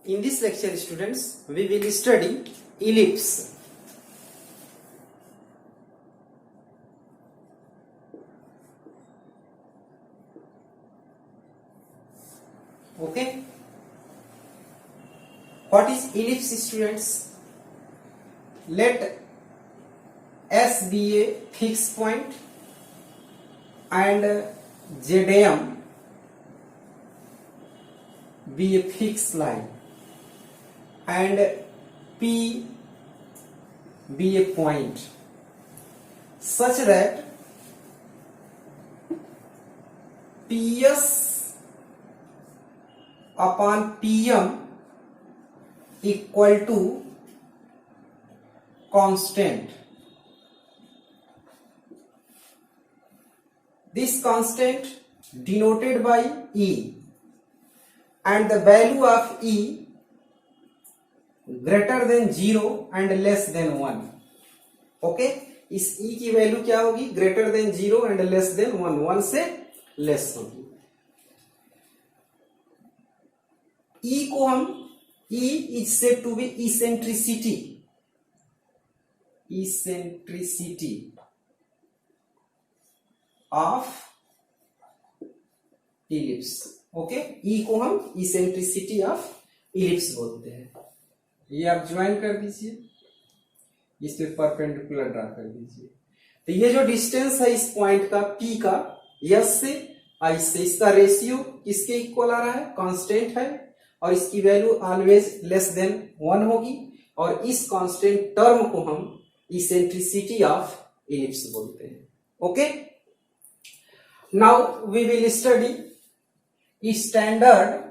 In this lecture, students, we will study ellipse. Okay. What is ellipse, students? Let S be a fixed point and ZM be a fixed line and P be a point such that PS upon PM equal to constant. This constant denoted by E and the value of E greater than 0 and less than 1. Okay, इस E की value क्या होगी? Greater than 0 and less than 1, 1 से less होगी. E को हम E is said to be eccentricity of ellipse. Okay, E को हम eccentricity of ellipse बोलते हैं. ये आप ज्वाइन कर दीजिए, इस पे परपेंडिकुलर ड्रा कर दीजिए. तो ये जो डिस्टेंस है इस पॉइंट का P का S से I से, इसका रेशियो किसके इक्वल आ रहा है? कांस्टेंट है और इसकी वैल्यू ऑलवेज लेस देन 1 होगी और इस कांस्टेंट टर्म को हम इसेंट्रिसिटी ऑफ इलिप्स बोलते हैं. Okay, now we will study standard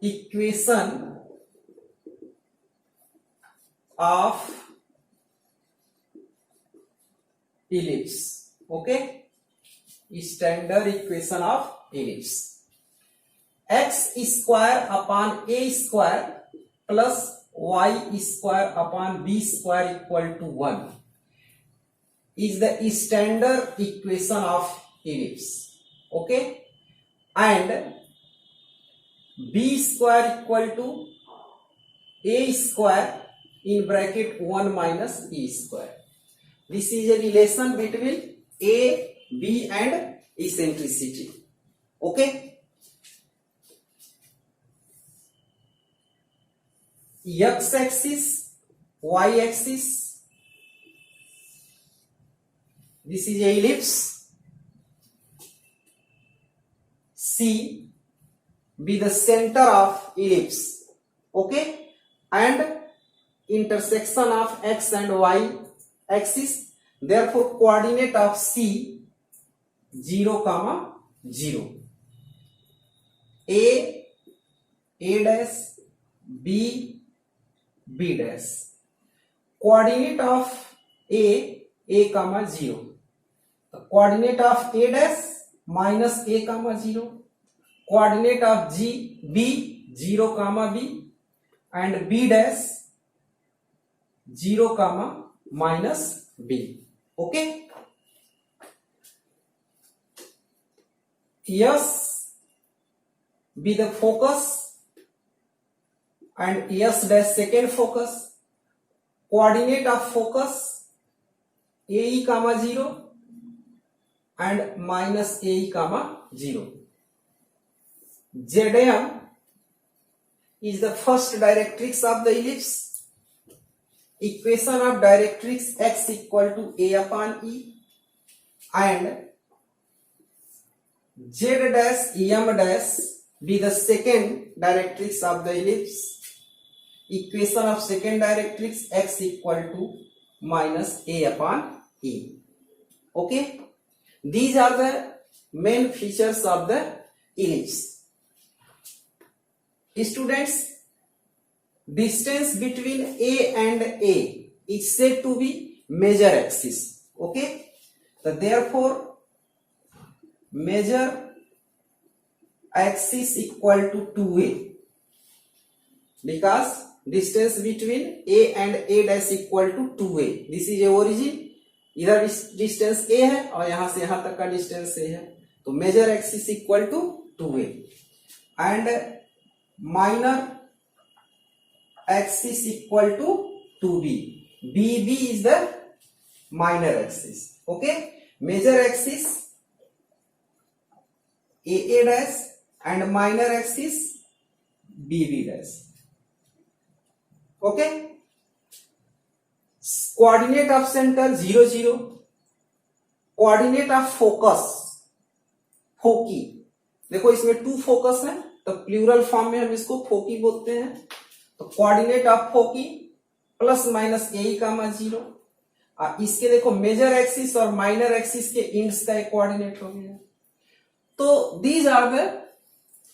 equation of ellipse. Okay, standard equation of ellipse. X square upon a square plus y square upon b square equal to 1 is the standard equation of ellipse. Okay, and b square equal to a square in bracket 1 minus e square. This is a relation between a, b and eccentricity. Okay, x axis, y axis, this is a ellipse. C be the center of ellipse. Okay, and intersection of x and y axis, therefore coordinate of C 0, 0. A dash, B dash. Coordinate of A comma 0. The coordinate of A dash minus A comma 0. Coordinate of B 0 comma B and B dash 0 comma minus B. Okay. Yes be the focus and S dash second focus. Coordinate of focus AE comma 0 and minus AE comma 0. ZM is the first directrix of the ellipse. Equation of directrix x equal to A upon E and Z dash M dash be the second directrix of the ellipse. Equation of second directrix x equal to minus A upon E. Okay, these are the main features of the ellipse. Students, distance between A and A is said to be major axis. Okay, so therefore major axis equal to 2a because distance between A and A dash equal to 2a. This is a origin. इधर distance a है और यहां से यहां तक का distance a है, तो major axis equal to 2a. and minor axis equal to 2b. bb is the minor axis. Okay, major axis aa dash and minor axis bb dash. Okay, coordinate of center 0 0, coordinate of focus foci, देखो इसमें 2 focus है तो plural form में हम इसको फोकी बोलते हैं। तो coordinate of foci plus minus A comma 0, और इसके देखो मेजर एक्सिस और माइनर एक्सिस के इंड्स का एक कोऑर्डिनेट हो गया। तो these are the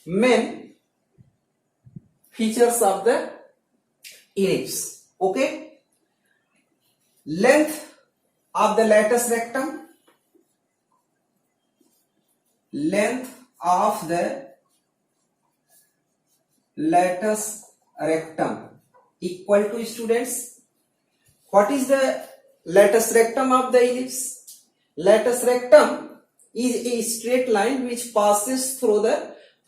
main features of the ellipse. Okay, length of the latus rectum, length of the latus rectum equal to, students, what is the latus rectum of the ellipse? Latus rectum is a straight line which passes through the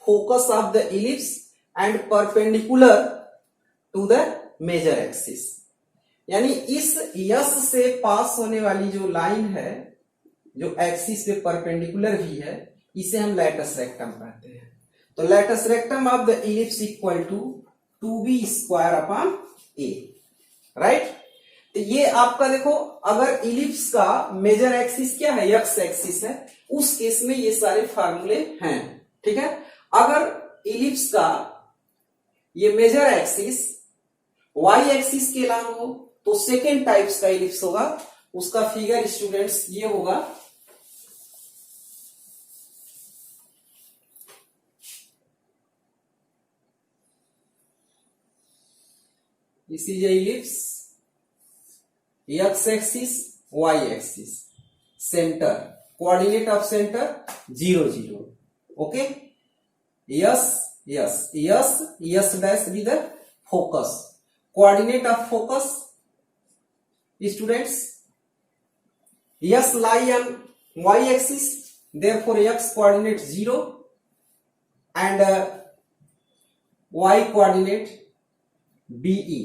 focus of the ellipse and perpendicular to the major axis। यानी इस yes से पास होने वाली जो line है, जो axis पे perpendicular भी है, इसे हम लैटिस रेक्टम कहते हैं। तो latus rectum of the ellipse equal to 2b square upon a, right. तो ये आपका देखो, अगर इलिप्स का मेजर एक्सिस क्या है, एक्स एक्सिस है, उस केस में ये सारे फार्मूले हैं, ठीक है। अगर इलिप्स का ये मेजर एक्सिस वाई एक्सिस के अलावा हो तो सेकेंड टाइप्स का इलिप्स होगा। उसका फिगर स्टूडेंट्स ये होगा, this is a ellipse, x axis, y axis, center, coordinate of center 0 0. Okay, yes dash with the focus, coordinate of focus, students, yes lie on y axis, therefore x coordinate 0 and y coordinate BE।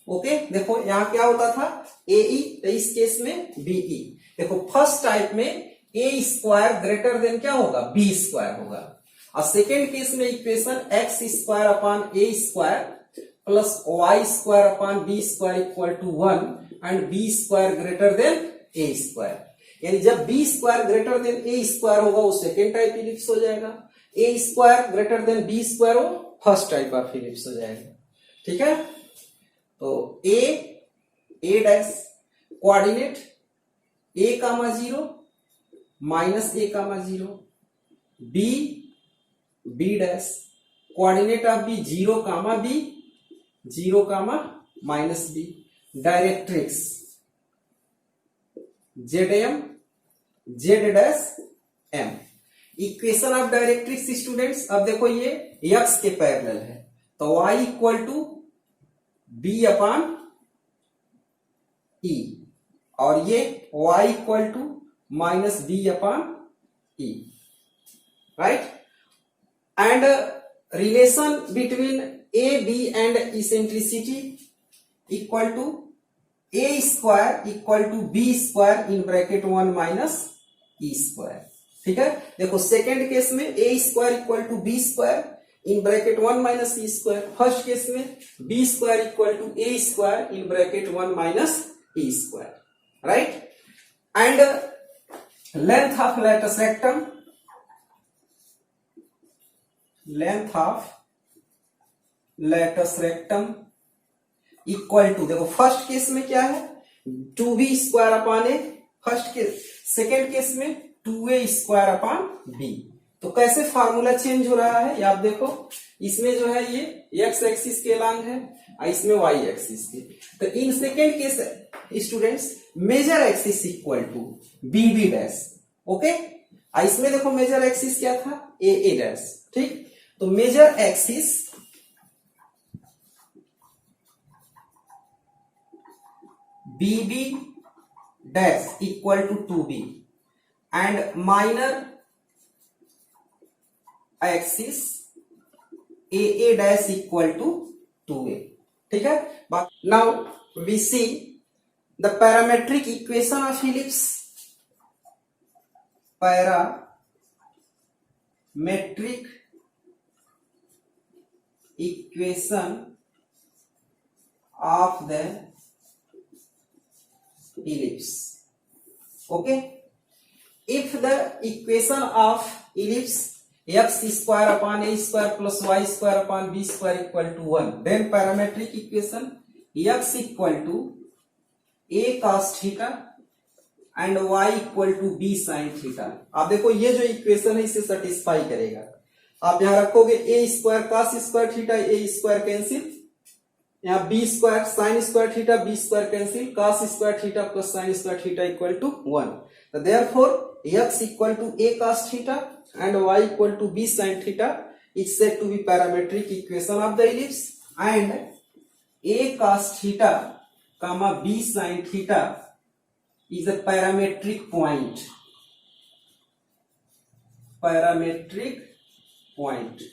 Okay, देखो यहां क्या होता था AE, तो इस case में BE। देखो first type में ए स्क्वायर ग्रेटर देन क्या होगा, बी स्क्वायर होगा, और सेकेंड केस में equation X square upon A square plus Y square upon B square equal to 1 and B square greater than A square. यानी जब B square greater than A square होगा वो second type ellipse हो जाएगा, A square greater than B square हो first type of ellipse हो जाएगा, ठीक है। तो A dash coordinate A comma 0 minus A comma 0, B dash coordinate of B 0 comma B 0 comma minus B, directrix Z dash M. Equation of directrix students, अब देखो ये X के parallel है तो y equal to B upon E, और ये y equal to minus B upon E, right. And relation between A B and eccentricity equal to A square equal to B square in bracket 1 minus E square, ठीक है। देखो second case में A square equal to B square in bracket 1 minus E square, first case में B square equal to A square in bracket 1 minus E square, right. And length of latus rectum, length of latus rectum equal to, देखो first case में क्या है 2b square upon A, first case, second case में 2a square upon B. तो कैसे formula change हो रहा है ये आप देखो, इसमें जो है ये एक्स एक्सिस के लॉन्ग है और इसमें वाई एक्सिस के। तो in second case students major axis equal to b dash, okay. इसमें देखो मेजर एक्सिस क्या था ए डैश, ठीक। तो major axis b dash equal to 2b and minor axis a dash equal to 2a, ठीक है। Now we see the parametric equation of ellipse, parametric equation of the ellipse. Okay, if the equation of ellipse x square upon a square plus y square upon b square equal to 1, then parametric equation x equal to a cos theta and y equal to b sin theta। आप देखो ये जो equation है इसे satisfy करेगा। आप यहां रखोगे a square cos square theta, a square cancel, यहाँ b square sine square theta, b square cancel, cos square theta plus sine square theta equal to 1। तो therefore x equal to a cos theta and y equal to b sine theta is said to be parametric equation of the ellipse, and a cos theta comma b sine theta is a parametric point, parametric point,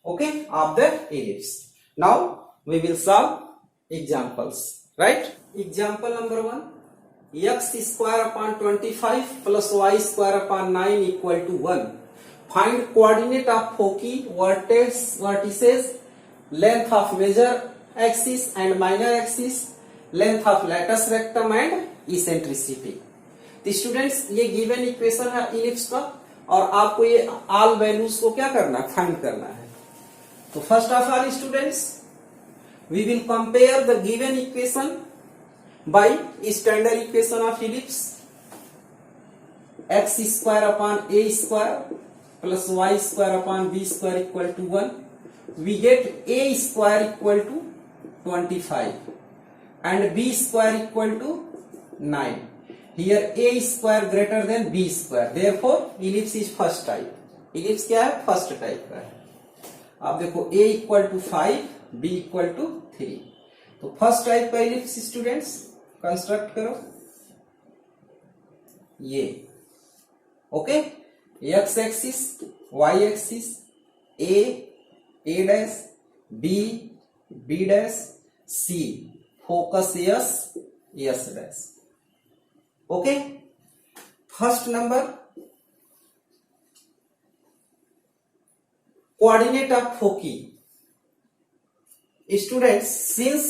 okay, of the ellipse. Now we will solve examples, right? Example number 1, x square upon 25 plus y square upon 9 equal to 1. Find coordinate of foci, vertices, length of major axis and minor axis, length of latus rectum and eccentricity. तो students ये given equation है ellipse का, और आपको ये all values को क्या करना है, फाइंड करना है। तो first of all students we will compare the given equation by standard equation of ellipse, x square upon A square plus Y square upon B square equal to 1। We get a square equal to 25 and B square equal to 9। Here a square greater than b square, therefore ellipse is first type. ellipse क्या है, first type का है। आप देखो a equal to 5, b equal to 3, तो first type का ellipse students construct करो ये, okay. x axis, y axis, a dash, b dash, c focus s dash, okay. First number coordinate of foci, students since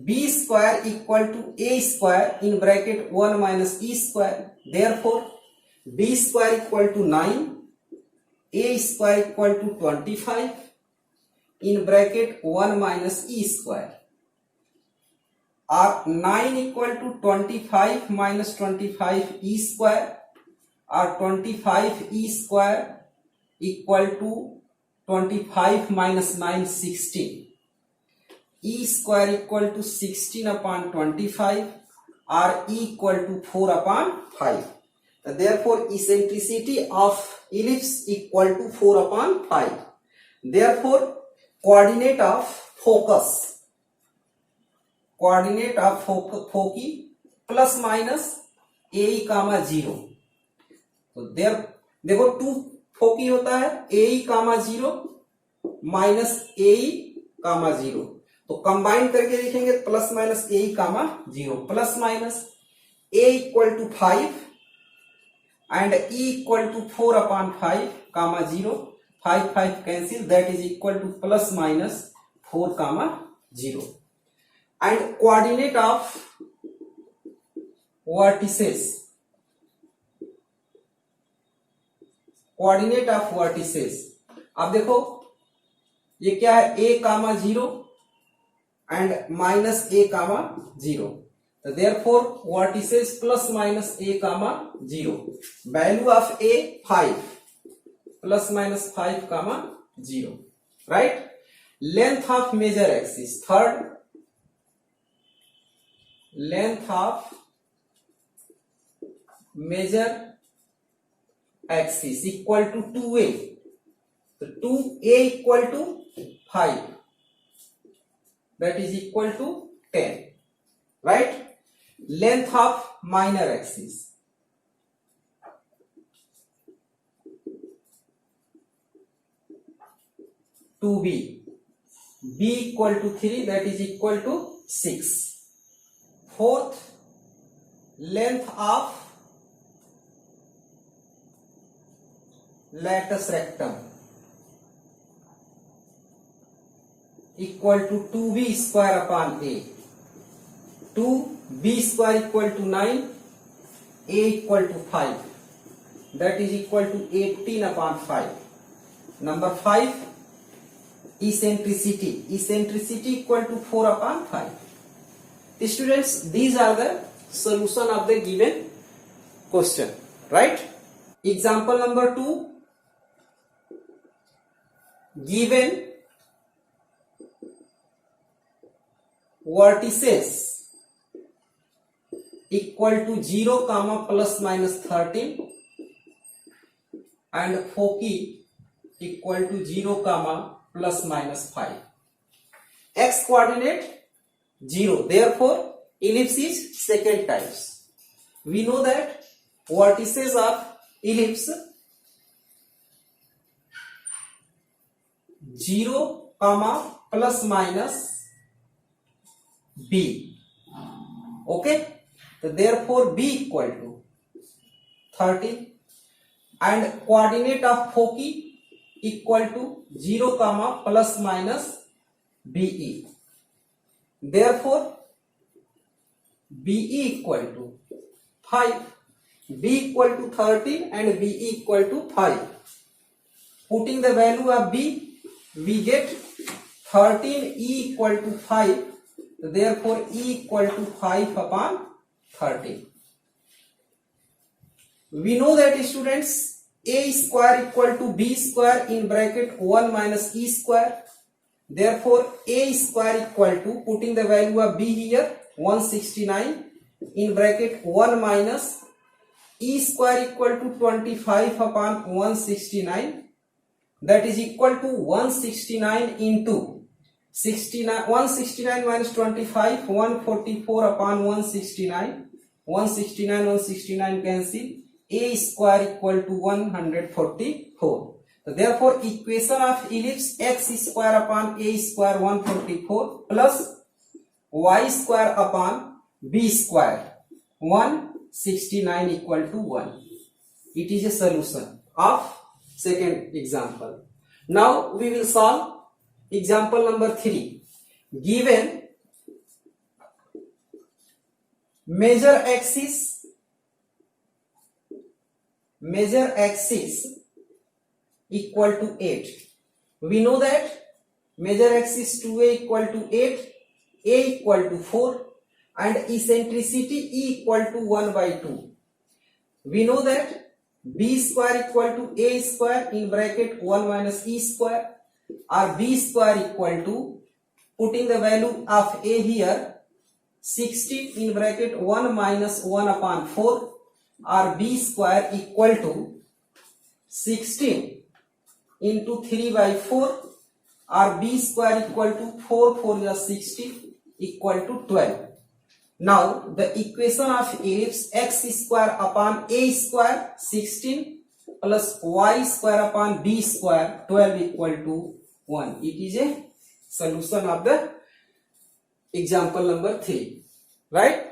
b square equal to a square in bracket 1 minus e square, therefore b square equal to 9, a square equal to 25 in bracket 1 minus e square, और 9 equal to 25 minus 25 E square, और 25 E square equal to 25 minus 9 16, E square equal to 16 upon 25 और E equal to 4 upon 5। Therefore eccentricity of ellipse equal to 4 upon 5। Therefore coordinate of focus, coordinate of foci plus minus A comma 0। तो देर देखो 2 फोकी होता है, ए comma 0 minus ए comma 0, तो combine करके लिखेंगे plus minus A comma 0, plus minus a equal to 5 and e equal to 4 upon 5 comma 0, 5 cancel, that is equal to plus minus 4 comma 0। and coordinate of vertices, coordinate of vertices, अब देखो ये क्या है, a comma 0 and minus a कामा 0, तो therefore vertices plus minus a comma 0, value of a 5 plus minus 5 comma 0, right. Length of major axis, third length of major axis equal to 2a, so 2a equal to 5, that is equal to 10, right। length of minor axis, 2b, b equal to 3, that is equal to 6. Fourth, length of latus rectum equal to 2b square upon a. 2b square equal to 9, a equal to 5, that is equal to 18 upon 5. Number 5, eccentricity. Eccentricity equal to 4 upon 5. Students, these are the solution of the given question, right? Example number 2, given vertices equal to 0 comma plus minus 13 and foci equal to 0 comma plus minus 5. X coordinate 0, therefore ellipse is second types. We know that vertices of ellipse 0 comma plus minus b. Okay, so therefore b equal to 13 and coordinate of foci equal to 0 comma plus minus be. Therefore be equal to 5. b equal to 13 and be equal to 5. Putting the value of b, we get 13 e equal to 5. Therefore e equal to 5 upon 13. We know that students, a square equal to b square in bracket 1 minus e square. Therefore a square equal to, putting the value of b here, 169 in bracket 1 minus e square equal to 25 upon 169, that is equal to 169 into 169 minus 25, 144 upon 169. 169 cancel. A square equal to 144. So therefore equation of ellipse x square upon a square 144 plus y square upon b square 169 equal to 1. It is a solution of second example. Now we will solve example number 3. Given measure axis equal to 8. We know that measure axis 2a equal to 8, a equal to 4 and eccentricity e equal to 1 by 2. We know that b square equal to a square in bracket 1 minus e square, or b square equal to, putting the value of a here, 16 in bracket 1 minus 1 upon 4, or b square equal to 16 into 3 by 4, or b square equal to 4 4 is 60 equal to 12. Now the equation of ellipse x square upon a square 16 plus y square upon b square 12 equal to 1. It is a solution of the example number 3, right?